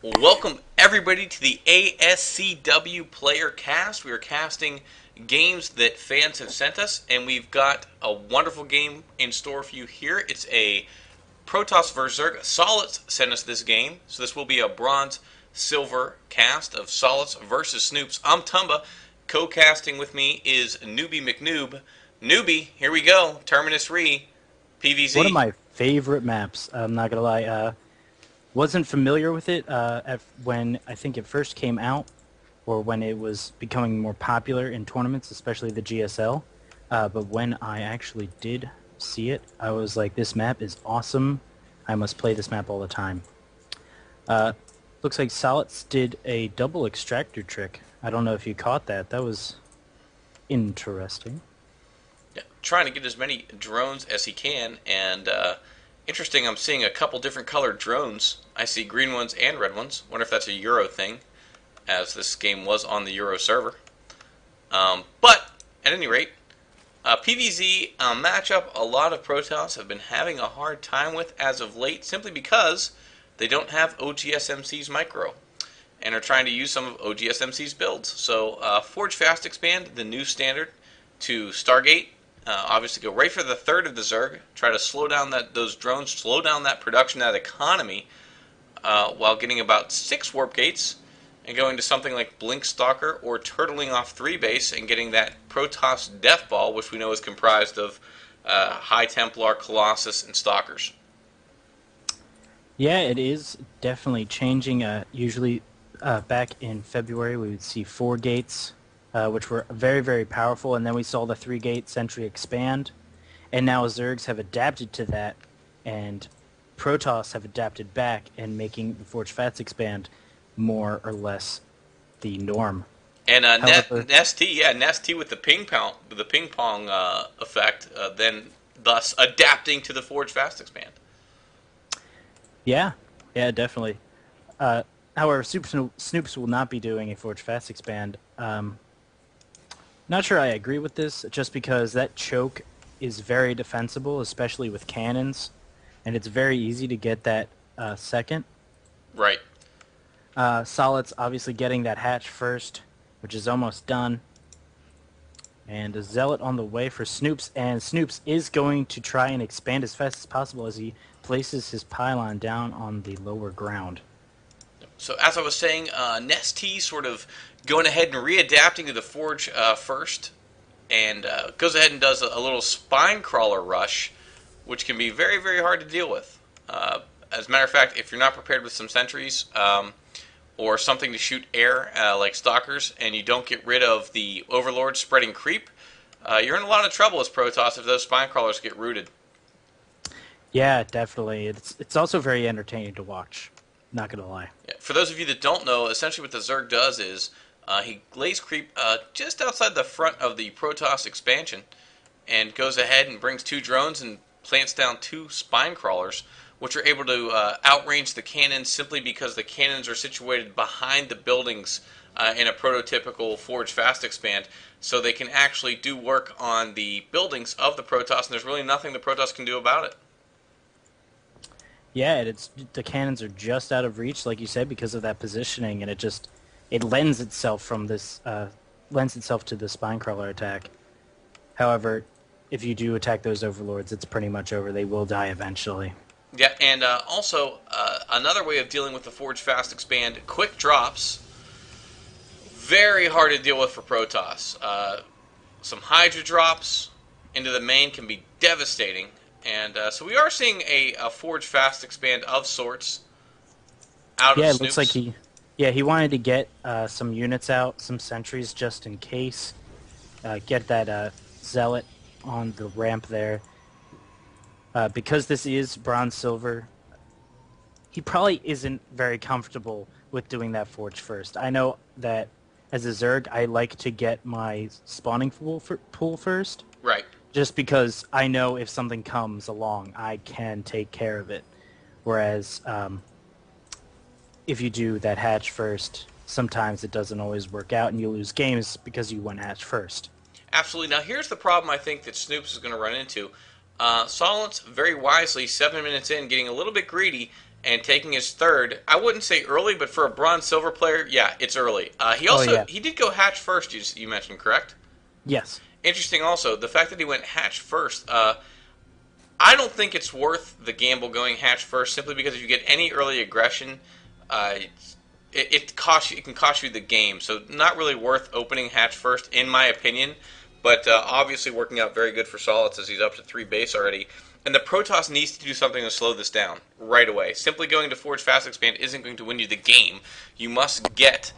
Welcome everybody to the ASCW Player Cast. We are casting games that fans have sent us, and we've got a wonderful game in store for you here. It's a Protoss vs Zerg. Solitz sent us this game, so this will be a bronze silver cast of Solitz versus Snoops. I'm Tumba. Co-casting with me is Newbie McNoob. Newbie, here we go. Terminus Re, PVZ. One of my favorite maps. I'm not gonna lie. Wasn't familiar with it when I think it first came out, or when it was becoming more popular in tournaments, especially the GSL. But when I actually did see it, I was like, "This map is awesome. I must play this map all the time." Looks like Solitz did a double extractor trick. I don't know if you caught that. That was interesting. Yeah, trying to get as many drones as he can, and interesting, I'm seeing a couple different colored drones. I see green ones and red ones. Wonder if that's a Euro thing, as this game was on the Euro server. But, at any rate, PVZ matchup a lot of Protoss have been having a hard time with as of late, simply because they don't have OGSMC's micro, and are trying to use some of OGSMC's builds. So, Forge Fast Expand, the new standard, to Stargate. Obviously go right for the third of the Zerg, try to slow down those drones, slow down that production, that economy, while getting about 6 warp gates, and going to something like Blink Stalker or turtling off 3 base and getting that Protoss Death Ball, which we know is comprised of High Templar, Colossus, and Stalkers. Yeah, it is definitely changing. Usually back in February we would see 4 gates, which were very, very powerful, and then we saw the 3-gate sentry expand, and now Zergs have adapted to that, and Protoss have adapted back and making the Forge Fats expand more or less the norm. And However, Nest T with the ping pong effect, then thus adapting to the Forge Fast expand. yeah, definitely. However, Snoops will not be doing a Forge Fast expand. Not sure I agree with this, just because that choke is very defensible, especially with cannons, and it's very easy to get that second. Right. Solid's obviously getting that hatch first, which is almost done. And a Zealot on the way for Snoops, and Snoops is going to try and expand as fast as possible as he places his pylon down on the lower ground. So as I was saying, Nest T sort of going ahead and readapting to the Forge first, and goes ahead and does a little spine crawler rush, which can be very, very hard to deal with. As a matter of fact, if you're not prepared with some sentries or something to shoot air like Stalkers, and you don't get rid of the Overlord spreading creep, you're in a lot of trouble as Protoss if those spine crawlers get rooted. Yeah, definitely. It's also very entertaining to watch. Not gonna lie. Yeah, for those of you that don't know, essentially what the Zerg does is he lays creep just outside the front of the Protoss expansion, and goes ahead and brings 2 drones and plants down 2 spine crawlers, which are able to outrange the cannons simply because the cannons are situated behind the buildings in a prototypical Forge Fast Expand, so they can actually do work on the buildings of the Protoss, and there's really nothing the Protoss can do about it. Yeah, the cannons are just out of reach, like you said, because of that positioning, and it lends itself to the spine crawler attack. However, if you do attack those overlords, it's pretty much over. They will die eventually. Yeah, and also another way of dealing with the Forge Fast Expand: quick drops. Very hard to deal with for Protoss. Some Hydra drops into the main can be devastating. And so we are seeing a Forge Fast Expand of sorts out of Yeah, it Snoops. looks like he wanted to get some units out, some sentries just in case. Get that Zealot on the ramp there. Because this is bronze silver, he probably isn't very comfortable with doing that Forge first. I know that as a Zerg, I like to get my spawning pool first. Right. Just because I know if something comes along, I can take care of it. Whereas, if you do that hatch first, sometimes it doesn't always work out, and you lose games because you went hatch first. Absolutely. Now, here's the problem I think that Snoops is going to run into. Solitz, very wisely, 7 minutes in, getting a little bit greedy and taking his third. I wouldn't say early, but for a bronze silver player, yeah, it's early. He Oh also yeah. he did go hatch first. You mentioned, correct? Yes. Interesting. Also, the fact that he went hatch first. I don't think it's worth the gamble going hatch first, simply because if you get any early aggression, uh, it costs you. It can cost you the game. So not really worth opening hatch first, in my opinion. But obviously working out very good for Solitz as he's up to 3 base already. And the Protoss needs to do something to slow this down right away. Simply going to Forge Fast Expand isn't going to win you the game. You must get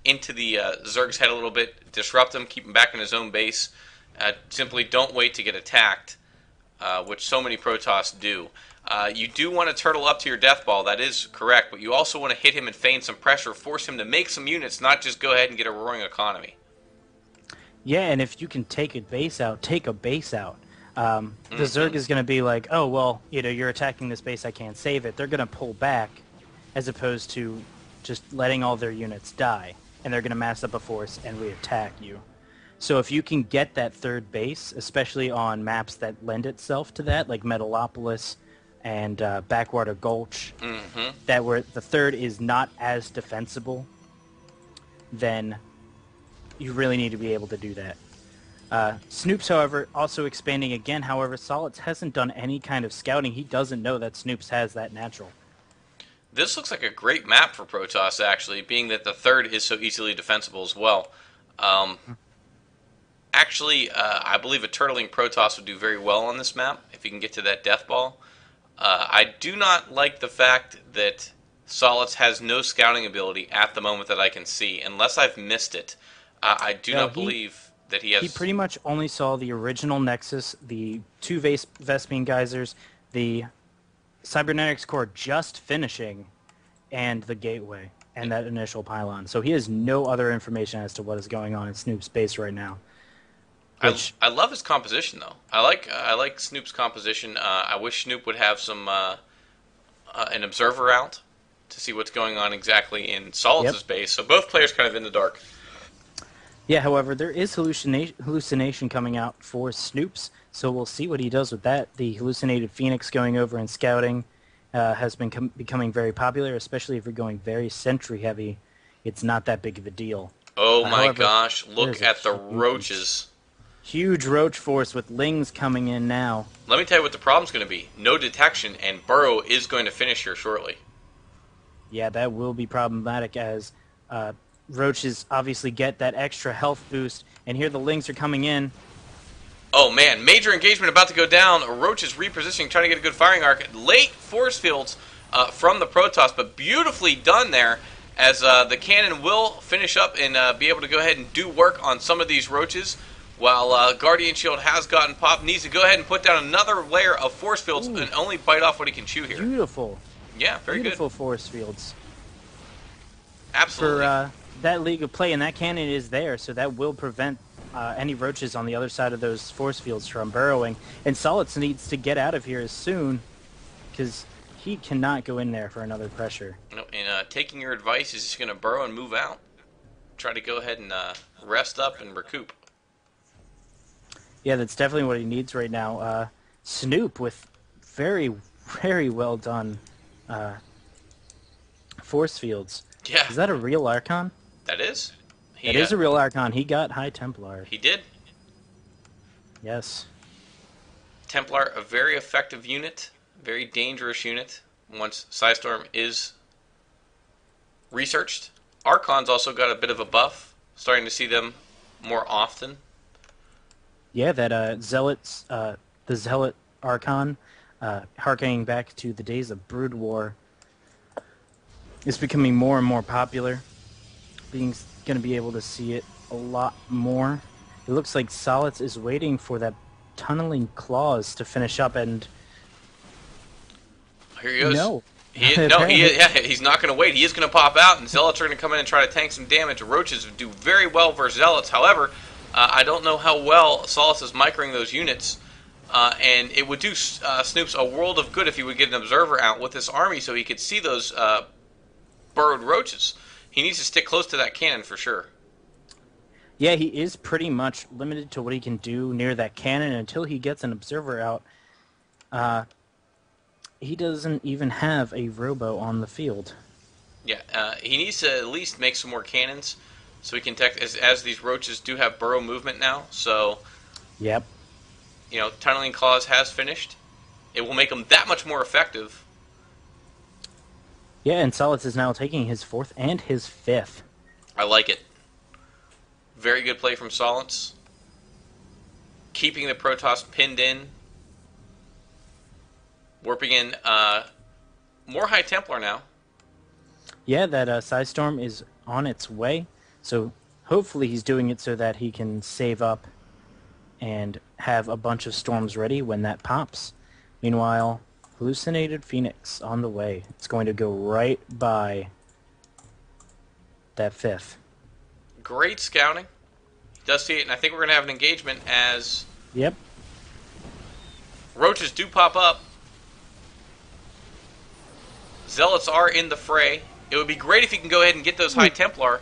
into the Zerg's head a little bit, disrupt him, keep him back in his own base. Simply don't wait to get attacked, which so many Protoss do. You do want to turtle up to your death ball, that is correct, but you also want to hit him and feign some pressure, force him to make some units, not just go ahead and get a roaring economy. Yeah, and if you can take a base out, take a base out. The Zerg is going to be like, oh, well, you're attacking this base, I can't save it. They're going to pull back as opposed to just letting all their units die. And they're going to mass up a force and re-attack you. So if you can get that third base, especially on maps that lend itself to that, like Metalopolis and Backwater Gulch, that where the third is not as defensible, then you really need to be able to do that. Snoops, however, also expanding again. However, Solitz hasn't done any kind of scouting. He doesn't know that Snoops has that natural. This looks like a great map for Protoss, actually, being that the third is so easily defensible as well. Actually, I believe a turtling Protoss would do very well on this map if you can get to that death ball. I do not like the fact that Solitz has no scouting ability at the moment that I can see, unless I've missed it. I do not believe that he has... He pretty much only saw the original Nexus, the 2 Vespene Geysers, the Cybernetics Core just finishing, and the Gateway, and that initial pylon. So he has no other information as to what is going on in Snoop's base right now. I love his composition, though. I like Snoop's composition. I wish Snoop would have some an observer out to see what's going on exactly in Solitz's base. So both players kind of in the dark. Yeah, however, there is hallucination coming out for Snoops, so we'll see what he does with that. The hallucinated Phoenix going over and scouting has been becoming very popular, especially if you're going very sentry heavy. It's not that big of a deal. Oh my gosh, look at the roaches. Huge roach force with Lings coming in now. Let me tell you what the problem's going to be. No detection, and Burrow is going to finish here shortly. Yeah, that will be problematic as roaches obviously get that extra health boost, and here the Lings are coming in. Oh man, major engagement about to go down. Roach is repositioning, trying to get a good firing arc. Late force fields from the Protoss, but beautifully done there, as the cannon will finish up and be able to go ahead and do work on some of these roaches. While Guardian Shield has gotten popped, needs to go ahead and put down another layer of force fields and only bite off what he can chew here. Beautiful. Yeah, very Beautiful good. force fields. Absolutely. For that league of play, and that cannon is there, so that will prevent any roaches on the other side of those force fields from burrowing. And Solitz needs to get out of here as soon, because he cannot go in there for another pressure. No, and taking your advice, he's just going to burrow and move out. Try to go ahead and rest up and recoup. Yeah, that's definitely what he needs right now. Snoop with very, very well done force fields. Yeah. Is that a real Archon? That is. It is a real Archon. He got High Templar. He did. Yes. Templar, a very effective unit, very dangerous unit once Psystorm is researched. Archon's also got a bit of a buff, starting to see them more often. Yeah, that Zealots, the Zealot Archon, harkening back to the days of Brood War, is becoming more and more popular. Being going to be able to see it a lot more. It looks like Solitz is waiting for that tunneling claws to finish up, and here he goes. No. He's not going to wait. He is going to pop out, and Zealots are going to come in and try to tank some damage. Roaches do very well versus Zealots. However, I don't know how well Solitz is microing those units, and it would do Snoops a world of good if he would get an observer out with this army so he could see those burrowed roaches. He needs to stick close to that cannon for sure. Yeah, he is pretty much limited to what he can do near that cannon until he gets an observer out. he doesn't even have a robo on the field. Yeah, he needs to at least make some more cannons so he can tech as these roaches do have burrow movement now. So, Yep. Tunneling Claws has finished. It will make them that much more effective. Yeah, and Solitz is now taking his 4th and his 5th. I like it. Very good play from Solitz. Keeping the Protoss pinned in. Warping in more High Templar now. Yeah, that Side Storm is on its way. So hopefully he's doing it so that he can save up and have a bunch of storms ready when that pops. Meanwhile, Hallucinated Phoenix on the way. It's going to go right by that 5th. Great scouting. He does see it, and I think we're going to have an engagement as Yep. roaches do pop up. Zealots are in the fray. It would be great if he can go ahead and get those High Templar.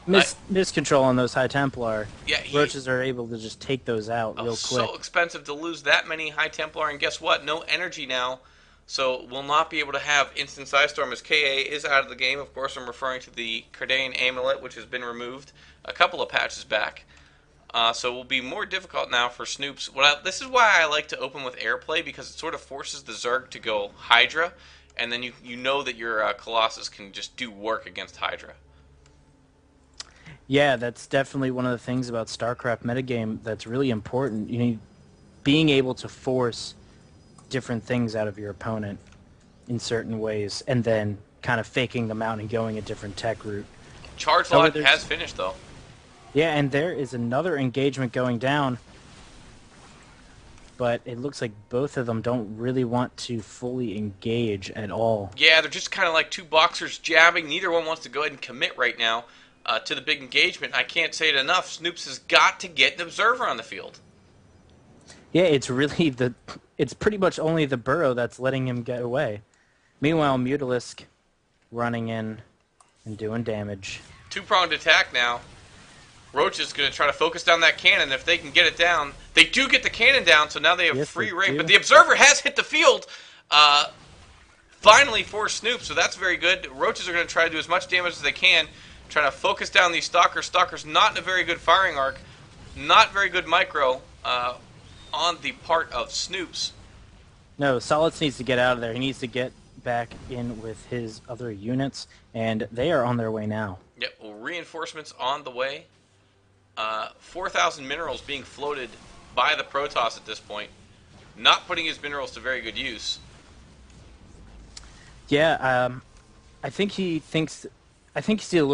Miscontrol on those High Templar. Yeah, Roaches are able to just take those out real quick. So expensive to lose that many High Templar, and guess what? No energy now, so we'll not be able to have instant Side Storm as KA is out of the game. Of course, I'm referring to the Cardaean Amulet, which has been removed a couple of patches back. So it will be more difficult now for Snoops. This is why I like to open with Airplay, because it sort of forces the Zerg to go Hydra, and then you know that your Colossus can just do work against Hydra. Yeah, that's definitely one of the things about StarCraft metagame that's really important. You need being able to force different things out of your opponent in certain ways, and then kind of faking them out and going a different tech route. Charge Lock has finished, though. Yeah, and there is another engagement going down, but it looks like both of them don't really want to fully engage at all. Yeah, they're just kind of like two boxers jabbing. Neither one wants to go ahead and commit right now to the big engagement. I can't say it enough. Snoops has got to get an observer on the field. Yeah, it's pretty much only the burrow that's letting him get away. Meanwhile, Mutalisk running in and doing damage. Two-pronged attack now. Roach is going to try to focus down that cannon. If they can get it down, they do get the cannon down, so now they have free reign. But the observer has hit the field, finally for Snoop, so that's very good. Roaches are going to try to do as much damage as they can, trying to focus down these Stalkers. Stalkers not in a very good firing arc, not very good micro on the part of Snoops. No, Solitz needs to get out of there. He needs to get back in with his other units, and they are on their way now. Yep, well, reinforcements on the way. 4,000 minerals being floated by the Protoss at this point. Not putting his minerals to very good use. Yeah, I think he's a little